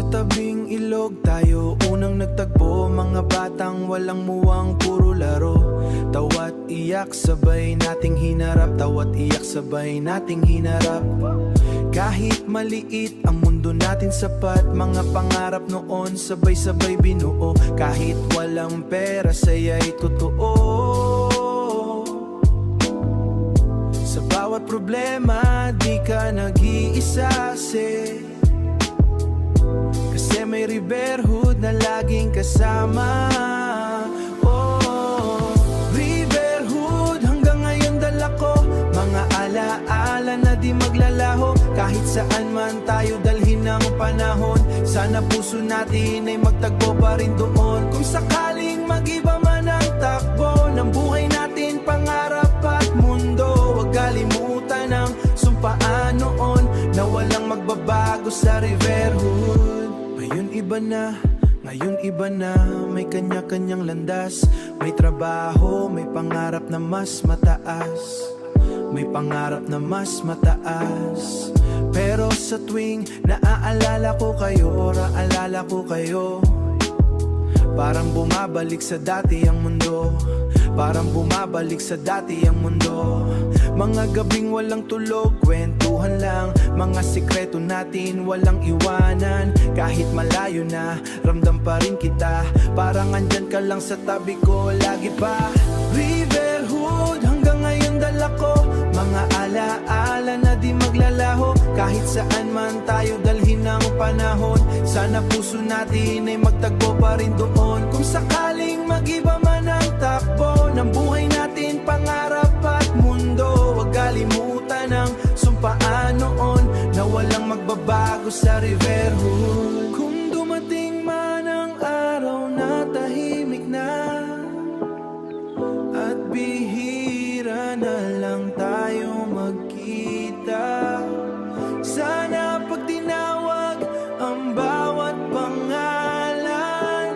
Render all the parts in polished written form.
tabing ilog tayo unang nagtagpo, mga batang walang muwang puro laro. Tawat iyak sabay nating hinarap, tawat iyak sabay nating hinarap. Kahit maliit ang mundo natin sapat, mga pangarap noon sabay-sabay binuo. Kahit walang pera saya'y totoo. Sa bawat problema di ka nag-iisa, kasi may Riverhood na laging kasama. Oh, Riverhood hanggang ngayon dala ko, mga alaala na di maglalaho. Kahit saan man tayo dalhin ng panahon, sana puso natin ay magtagpo pa rin doon. Kung sakaling mag-iba man ang takbo ng buhay natin, pangarap at mundo, huwag kalimutan ang sumpaan noon na walang magbabago sa Riverhood. Ngayon iba na, may kanya-kanyang landas. May trabaho, may pangarap na mas mataas, may pangarap na mas mataas. Pero sa tuwing naaalala ko kayo, parang bumabalik sa dati ang mundo, parang bumabalik sa dati ang mundo. Mga gabing walang tulog, kwentuhan lang, mga sikreto natin walang iwanan. Kahit malayo na, ramdam pa rin kita, parang andyan ka lang sa tabi ko lagi pa. Riverhood hanggang ngayon dala ko, mga alaala na di maglalaho. Kahit saan man tayo dalhin ng panahon, sana puso natin ay magtagpo pa rin doon. Kung sakaling mag-iba man ang takbo ng buhay natin, pangarap at mundo, huwag kalimutan ang sumpaan noon na walang magbabago sa Riverhood. Kung dumating man ang araw na tahimik na at bihira na lang tayo magkita, sana pag tinawag ang bawat pangalan,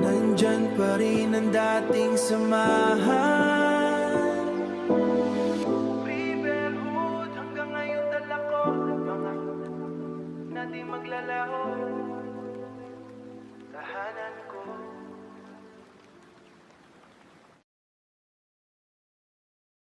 nandyan pa rin ang dating samahan.